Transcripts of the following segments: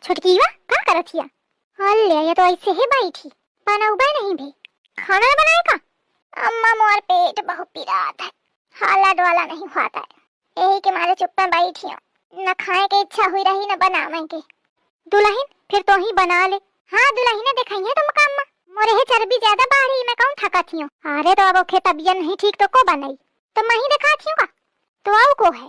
छुटकी वा का करत हिया? हल्ले ये तो ऐसे ही बैठी बनौबे नहीं भी खाना बनाए का। अम्मा मोर पेट बहुत पीरात है, हालत वाला नहीं खाता है, यही के मारे चुप में बैठी हूँ। न खाए के इच्छा हुई रही न बनावे के। दुल्हन फिर तो ही बना ले। हाँ दुल्हन ने दिखाई है तुम का अम्मा, मोरे है चर्बी ज्यादा बाढ़ी मैं कौन थका थी हूँ। अरे तो अब ओखे तबियत नहीं ठीक तो को बनाई तो मैं ही दिखा थी का तो आओ को है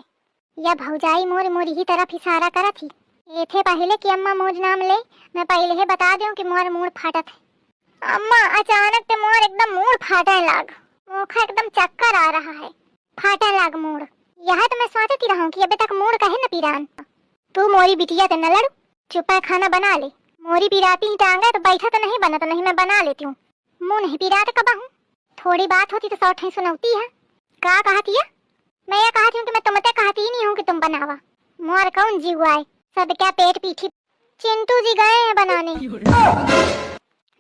या भौजाई मोर मोरी ही तरफ इशारा करा थी। ये थे पहले कि अम्मा मोर नाम ले, मैं पहले ही बता दूं कि मोर मूड फाटत है। अम्मा अचानक ते मोर एकदम मूड फाटे लाग, मुख एकदम चक्कर आ रहा है, फाटे लाग मूड। यह तो मैं सोचती रहूं कि अबे तक मूड कहे न पीरान। तू मोरी बिटिया ते न लड़ू, चुपा खाना बना ले। मोरी पिराती ही टांगा तो बैठा तो नहीं बना तो नहीं मैं बना लेती हूँ। मुँह नहीं पिरात कबा हूँ, थोड़ी बात होती तो सौठे सुनौती है। का कहती है? मैं ये कहती हूँ कि मैं तुमते कहती ही नहीं हूँ कि तुम बनावा। मोर कौन जी हुआ है, सब क्या पेट पीठी। चिंटू जी गए हैं बनाने।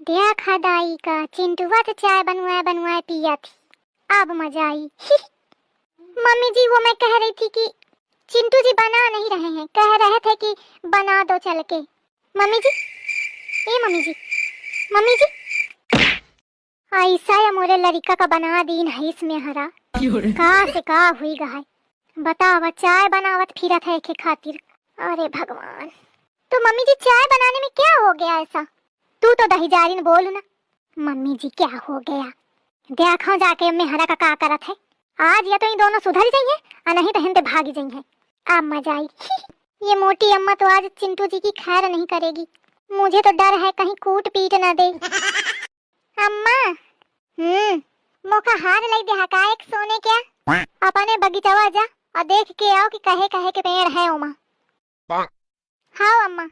देखा दाई का चिंटूवा तो चाय बनवाए पिया थी, अब मजा आई। मम्मी जी वो मैं कह रही थी कि चिंटू जी बना नहीं रहे हैं, कह रहे थे कि बना दो चल के। मम्मी जी ए मम्मी जी, मम्मी जी ऐसा या मोरे लड़का का बना दीन है इसमें हरा का से का हुई गहाय। बतावा चाय बनावत फिरत है के खातिर। अरे भगवान, तो मम्मी जी चाय बनाने में क्या हो गया ऐसा? तू तो दही जारिन बोलू ना। मम्मी जी क्या हो गया देखो जाके अम्मे हरा का करत है। आज या तो इन दोनों सुधर जाइए और नहीं तो हिंदे भागी जाइए। अब मजा आई। ये मोटी अम्मा तो आज चिंटू जी की खैर नहीं करेगी, मुझे तो डर है कहीं कूट पीट न दे। अम्मा मोका हार लई दे हका एक सोने क्या? अपने बगीचावा जा और देख के आओ कि कहे कहे के पेड़ है उमा। हाँ अम्मा,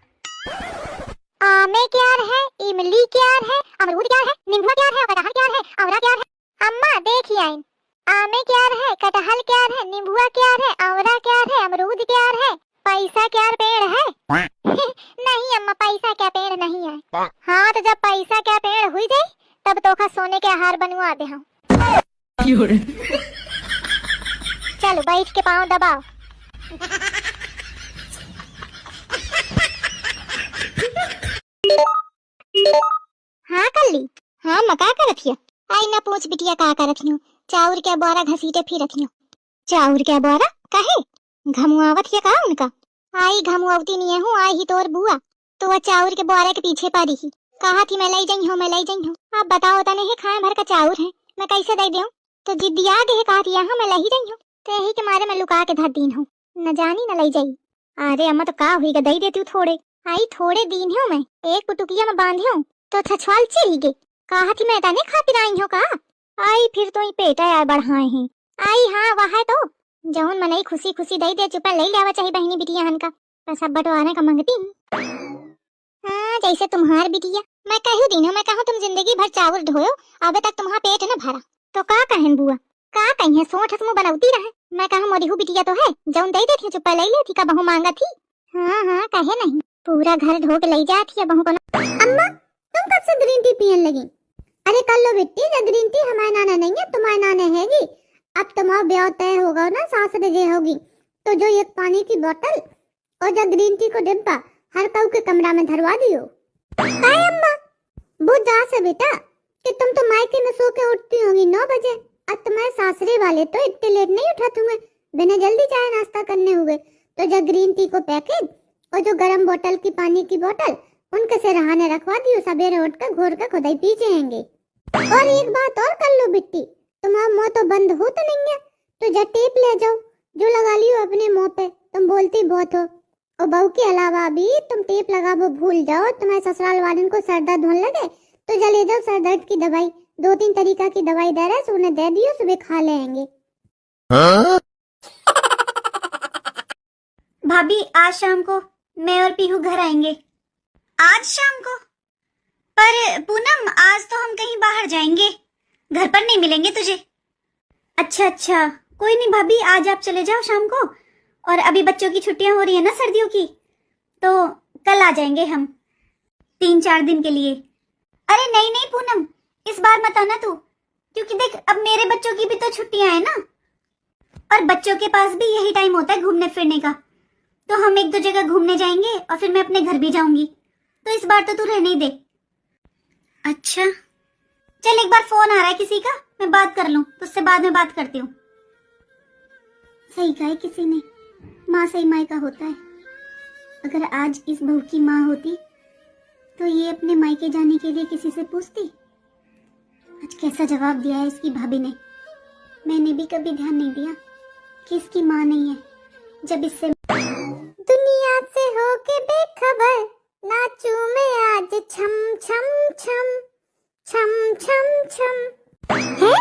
आमे क्या है, इमली क्या है, अमरूद क्या है, नींबू क्या है, कटहल क्या है, अमरा क्या है। अम्मा देखिए आइन, आमे क्या है, कटहल क्या है, नींबुआ क्या है, अमरा क्या है, अमरूद क्या है, पैसा क्या पेड़ है? नहीं अम्मा पैसा क्या पेड़ नहीं है। हाँ तो जब पैसा क्या पेड़ हुई जाए तब तोखा सोने के हार बनवा दे हम। चलो बैठ के पाँव दबाओ। हाँ कल्ली, हाँ मका करत हिया? आई ना पूछ बिटिया का करत हियो, चाउर क्या बोरा घसीटे फिरत हियो। चाउर क्या बोरा काहे घमुआवत हिया का उनका? आई घमुआवती नहीं हूँ, आई ही तोर बुआ तो वह चाउर के बोरे के पीछे पड़ी ही, कहा थी मैं लाई जाई हूँ, मैं लाई जाई हूँ। अब बताओ तने ही खाए भर का चाउर है, मैं कैसे दे दूं? तो जिद्दी आ गए कहा थी यहाँ मैं लाई जाई हूँ, तो यही के मारे मैं लुका के धर दीन हूँ, न जानी न लाई जाई। अरे अम्मा तो का हुई गा दई देती हूँ थोड़े, आई थोड़े दिन हूँ मैं एक पुटुकिया में बांधी हूँ तो छछवाल चली गई, कहा थी मैं तने खातिर आई हूँ का? आई फिर तो ही पेटा यार बढ़ाए हैं। आई हाँ वह है तो जौन मनई खुशी खुशी दई दे चुपा ले लेवा चाहिए बहनी बिटिया हन का, सब बंटवारे का मांगती। हाँ जैसे तुम्हार बिटिया, मैं कहूँ दिन मैं कहूँ तुम जिंदगी भर चावल ढोयो अबे तक तुम्हारा पेट न भरा, तो का कहन बुआ का कहीं सोठ मुँह बनौती रहे। मैं कहूँ मोरीहू बिटिया तो है जौन दई देती चुपा ले लेती का बहू मांगा थी। हाँ हाँ कहे नहीं, पूरा घर ढो के ले जाती है बहू को। अम्मा तुम कब से ग्रीन टी पीने लगी? अरे कर लो बेटी, जब ग्रीन टी हमारे नाना नहीं है तुम्हारे नाना हैगी। अब तुम्हारा ब्याह तय होगा ना, सास रजे होगी तो जो एक पानी की बोतल और जो ग्रीन टी को डिब्बा हर कऊ के कमरा में धरवा दियो। काय अम्मा बुझ जा से बेटा कि तुम तो मायके में सो के उठती होगी 9 बजे, अब तुम्हारे सासरे वाले तो इतने लेट नहीं उठाते हुए, बिना जल्दी चाय नाश्ता करने हुए। तो जो ग्रीन टी को पैकेट और जो गर्म बोतल की पानी की बोतल उनके से रहाने रखवा दियो, सवेरे उठकर घोर कर खुदाई पी जाएंगे। और एक बात और कर लो बिट्टी, तुम्हारा मुंह तो बंद हो तो नहीं है, तो जा टेप ले जाओ जो लगा लियो अपने मुंह पे, तुम बोलती बहुत हो। और बहू के अलावा भी तुम टेप लगावो भूल जाओ, तुम्हारे ससुराल वाले को सर दर्द होने लगे तो जा ले जाओ सर दर्द की दवाई, 2-3 तरीका की दवाई दे रहे हैं, उन्हें दे दियो, सुबह खा लेंगे। भाभी आज शाम को मैं और पीहू घर आएंगे। आज शाम को? पर पूनम आज तो हम कहीं बाहर जाएंगे, घर पर नहीं मिलेंगे तुझे। अच्छा अच्छा कोई नहीं भाभी, आज आप चले जाओ शाम को, और अभी बच्चों की छुट्टियां हो रही है ना सर्दियों की, तो कल आ जाएंगे हम 3-4 दिन के लिए। अरे नहीं नहीं पूनम इस बार मत आना तू, क्योंकि देख अब मेरे बच्चों की भी तो छुट्टियां हैं ना, और बच्चों के पास भी यही टाइम होता है घूमने फिरने का, तो हम एक दो जगह घूमने जाएंगे और फिर मैं अपने घर भी जाऊंगी। तो इस बार तो तू रहने ही दे। अच्छा चल, एक बार फोन आ रहा है किसी का, मैं बात कर लूं, तो उससे बाद में बात करती हूँ। सही कहा है किसी ने, माँ से ही मायका होता है। अगर आज इस बहू की माँ होती तो ये अपने मायके जाने के लिए किसी से पूछती। आज कैसा जवाब दिया है इसकी भाभी ने। मैंने भी कभी ध्यान नहीं दिया कि इसकी माँ नहीं है, जब इससे दुनिया से होके बेखबर नाचू मैं आज छम छम छम छम छम छम। है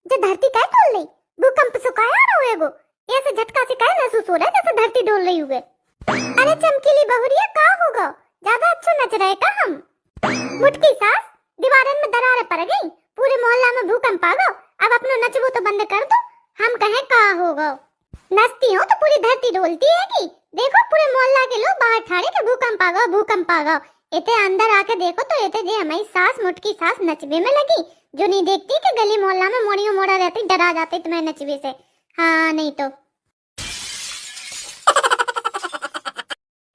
जो धरती काय डोल रही, भूकंप से काय आ रहा होएगो, ऐसे झटका से काय महसूस हो रहा है जैसे धरती डोल रही हुए। अरे चमकीली बहुरिया का होगा, ज्यादा अच्छा नच रहे का हम। मुटकी सास, दीवारन में दरारें पड़ गई, पूरे मोहल्ला में भूकंप आ गयो, अब अपनो नचबो तो बंद कर दो, हम कहें का होगा। नचती हो तो पूरी धरती डोलती है कि देखो पूरे मोहल्ला के लोग बाहर ठाड़े के भूकंप आ गयो भूकंप आ गयो। इते अंदर आके देखो तो इते जे हमारी सास मुटकी सास नचबे में लगी, जो नहीं देखती कि गली मोहल्ला में मोड़ियों मोड़ा रहती, डरा जाती तुम्हें नचबे से। हाँ नहीं तो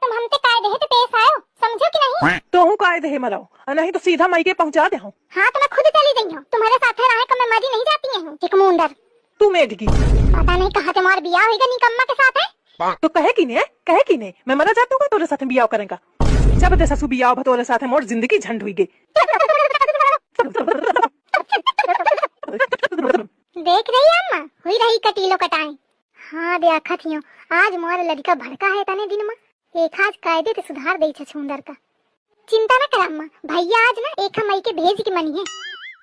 तुम हमसे काय देहे तो पेश आयो, समझो कि नहीं? तो हूँ काय देहे मराओ, नहीं तो सीधा मायके पहुँचा दे हूँ। हाँ तो मैं खुद चली गई हूँ, तुम्हारे साथ रहा है मैं मरी नहीं जाती हूँ चिकमुंडर। तू मेढगी, पता नहीं कहा तुम्हारा बियाह होगा निकम्मा के साथ है। तो कहे की नहीं, कहे की नहीं, मैं मरा जाता हूँ तोरे साथ बियाह करेगा। जब दे ससु बियाह भतोरे साथ मोर जिंदगी झंड हुई गई। देख रही है अम्मा, हुई रही कटीलो कटाई। हाँ देखा थियो, आज मोर लड़का भड़का है तने दिन में, एक आज कायदे ते सुधार दे छछुंदर का। चिंता न कर अम्मा, भैया आज ना एक मई के भेज की मनी है।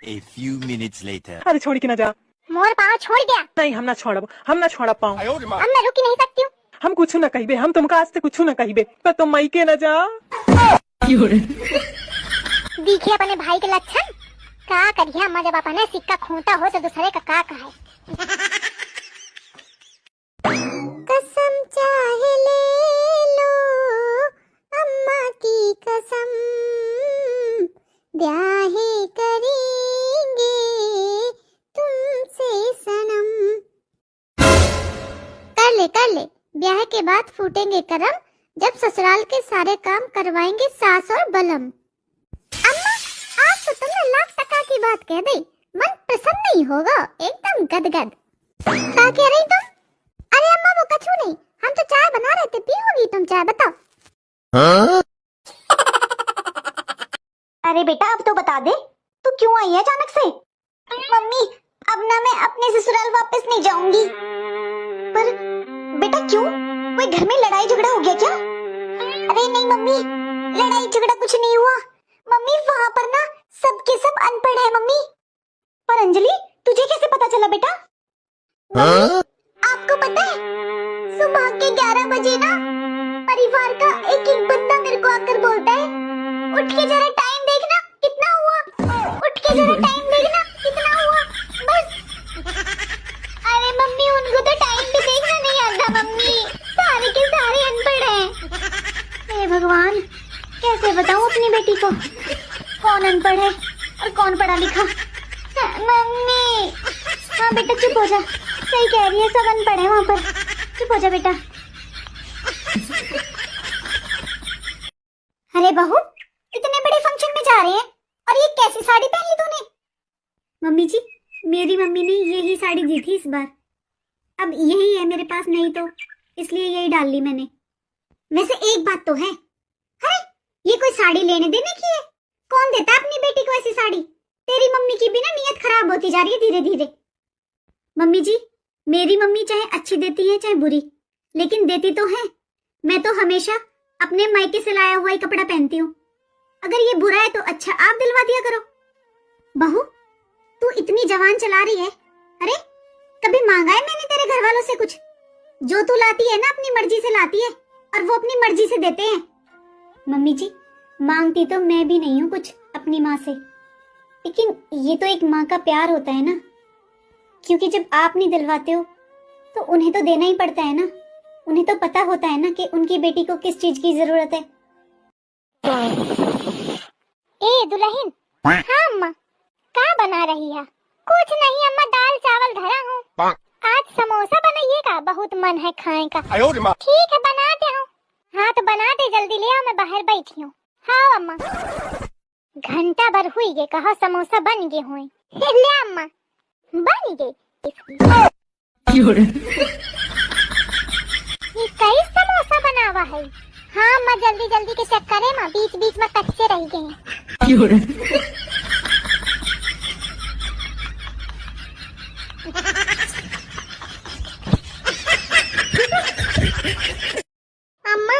A few minutes later. अरे छोड़ के ना जा। मोर पाँव छोड़ गया। नहीं हम ना छोड़ब, हम ना छोड़ पाऊँ। अब मैं रुक नहीं सकती हूँ। हम कुछ न कहिबे, हम तुमका आज से कुछ न कहिबे, पर तुम मायके न जा। दिखे अपने भाई के लक्षण, का करिया अम्मा जब अपने सिक्का खोटा हो तो दूसरे का कहा है। कसम चाहे ले लो अम्मा की कसम, ब्याहे करेंगे तुमसे सनम। कर ले ब्याह के बाद फूटेंगे करम, जब ससुराल के सारे काम करवाएंगे सास और बलम। अम्मा आज तो तुमने लाख टका की बात कह दी, मन प्रसन्न नहीं होगा, एकदम गदगद। क्या कह रही तुम? अरे अम्मा वो कछु नहीं, हम तो चाय बना रहे थे, पियोगी तुम चाय? बताओ। अरे बेटा अब तो बता दे, तू क्यों आई है अचानक से? मम्मी अब ना मैं अपने ससुराल वापस नहीं जाऊंगी। पर बेटा क्यों, कोई घर में लड़ाई झगड़ा हो गया क्या? अरे नहीं मम्मी, लड़ाई झगड़ा कुछ नहीं हुआ मम्मी, वहाँ पर ना सबके सब अनपढ़ है मम्मी। पर अंजलि तुझे कैसे पता चला बेटा? आपको पता है सुबह के 11 बजे ना परिवार का एक एक बंदा मेरे को आकर बोलता है, उठ के जरा टाइम देखना कितना हुआ, उठ के जरा टाइम देखना कितना हुआ, बस। अरे मम्मी उनको तो टाइम भी देखना नहीं आता मम्मी, सारे के सारे अनपढ़ हैं। हे भगवान, कैसे बताऊं अपनी बेटी को कौन अनपढ़ है और कौन पढ़ा लिखा? मम्मी हाँ बेटा चुप हो जा, सही कह रही है, सब अनपढ़ है वहाँ पर, चुप हो जा बेटा। अरे बहू इतने बड़े फंक्शन में जा रहे हैं और ये कैसी साड़ी पहन ली तूने? मम्मी जी मेरी मम्मी ने यही साड़ी दी थी इस बार, अब यही है मेरे पास, नहीं तो इसलिए यही डाल ली मैंने। वैसे एक बात तो है, अरे ये कोई साड़ी लेने देने की है? कौन देता है अपनी बेटी को ऐसी साड़ी? तेरी मम्मी की भी ना नीयत खराब होती जा रही है धीरे धीरे। मम्मी जी मेरी मम्मी चाहे अच्छी देती है चाहे बुरी, लेकिन देती तो है। मैं तो हमेशा अपने मायके से लाया हुआ ही कपड़ा पहनती हूँ, अगर ये बुरा है तो अच्छा आप दिलवा दिया करो। बहू तू इतनी जवान चला रही है, अरे कभी मांगा है मैंने तेरे घर वालों से कुछ? जो तू लाती है ना अपनी मर्जी से लाती है और वो अपनी मर्जी से देते हैं। मम्मी जी मांगती तो मैं भी नहीं हूँ कुछ अपनी माँ से, लेकिन ये तो एक माँ का प्यार होता है ना, क्योंकि जब आप नहीं दिलवाते हो तो उन्हें तो देना ही पड़ता है ना, उन्हें तो पता होता है ना कि उनकी बेटी को किस चीज की जरूरत है। ए दुल्हन, हाँ अम्मा क्या बना रही है? कुछ नहीं अम्मा, दाल चावल धरा हूँ, आज समोसा बनाइएगा, बहुत मन है खाने का। ठीक है बनाते हूँ, हाँ तो बना दे जल्दी, ले आओ, मैं बाहर बैठी हूँ। हाँ अम्मा। घंटा भर हुई गे, कहा समोसा बन गए हुए। ले अम्मा, बन गए। ये कई समोसा बना हुआ है। हाँ अम्मा, जल्दी जल्दी के चक्कर है माँ, बीच बीच में कच्चे रह गए हैं। अम्मा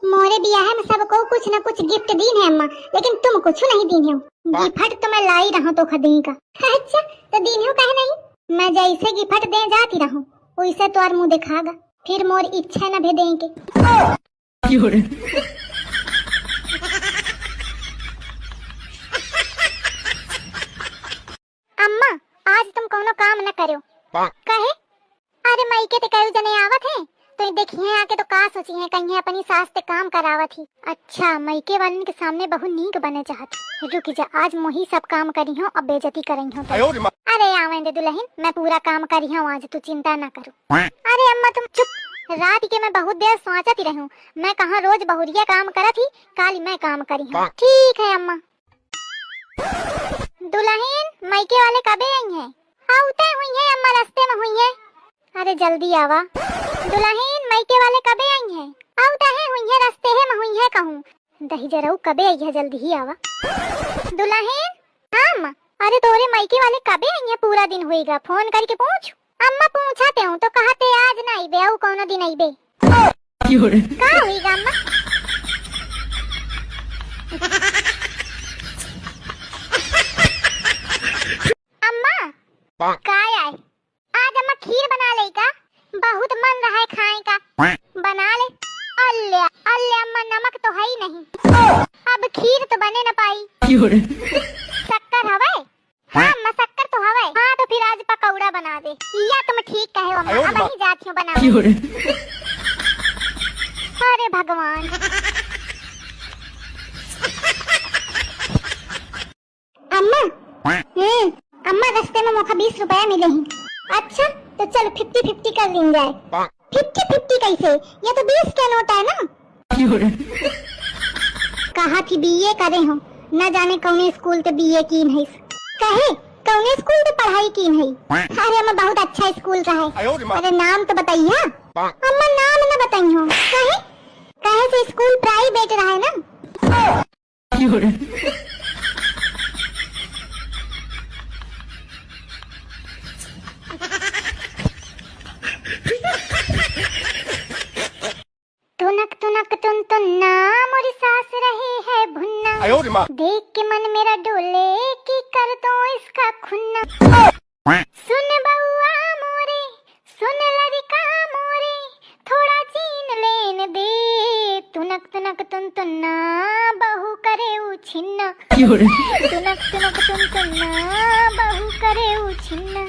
मोरे बियाह में सबको कुछ न कुछ गिफ्ट दी है अम्मा, लेकिन तुम कुछ नहीं दी हो। गिफ्ट तो मैं लाई रहा तो खदी का। अच्छा तो दी हो कहे नहीं, मैं जैसे गिफ्ट दे जाती रहूं वैसे तो और मुंह दिखागा, फिर मोर इच्छा न भे देंगे। अम्मा आज तुम कोनो काम न करो। कहे अरे मायके ते कई जने आवत है तो देखिए आके तो का सोची है, कहीं अपनी सास ते काम करावत ही। अच्छा मायके वालन के सामने बहुत नीक बने चाहत। रुक जा, आज मोही सब काम करी हूँ, अब बेइज्जती करी हूँ तो। अरे आवें दे दुल्हन, मैं पूरा काम करी हूँ आज, तू चिंता ना करो। अरे अम्मा तुम चुप, रात के मैं बहुत देर सोचती रहूं, मैं कहाँ रोज बहुरिया काम करत ही, काली मैं काम करी हूँ। ठीक है अम्मा। दुल्हन मायके वाले कबे आई हैं? आउते हुई हैं अम्मा, रास्ते में हुई हैं। अरे जल्दी आवा। दुल्हन मायके वाले कबे आई हैं? आउता है हुई है, रास्ते है में हुई है कहूँ। दही जराऊ कबे आई है, जल्दी ही आवा। दुल्हन हाँ अम्मा। अरे तोरे मायके वाले कबे आई हैं? पूरा दिन होएगा, फोन करके पूछ। अम्मा पूछाते हूँ तो कहते आज ना आईबे, आऊ कौनो दिन आईबे। का होएगा अम्मा? अम्मा काय आए? आज अम्मा खीर बना ले का, बहुत मन रहा है खाए का, बना ले। अल्ले अल्ले अम्मा, नमक तो है ही नहीं, अब खीर तो बने न पाई। शक्कर हवे? हाँ अम्मा शक्कर तो हवे। हाँ तो फिर आज पकौड़ा बना दे। या तुम ठीक कहे अम्मा, अब ही जाती हूँ बना। अरे भगवान। अम्मा अम्मा रास्ते में मौका 20 रुपया मिले हैं। अच्छा तो चल 50-50 कर लेंगे। 50-50 कैसे, ये तो 20 का नोट है ना। कहा थी बीए करे हो, न जाने कौन स्कूल ते बीए की नहीं। कहे कौन स्कूल ते पढ़ाई की नहीं। अरे अम्मा बहुत अच्छा स्कूल का है। अरे नाम तो बताइए। अम्मा नाम न बताई हो। कहे से स्कूल प्राइवेट रहा है ना। तुनक तुनक तुन तुन्ना, मोरी सास रही है भुन्ना, देख के मन मेरा डोले की कर दो इसका खुन्ना। सुन बउआ मोरे, सुन लड़का मोरे, थोड़ा चीन लेन दे। तुनक तुनक तुन तुन्ना, बहू करे उछिन्ना। तुनक तुनक तुन तुन्ना, बहू करे उछिन्ना।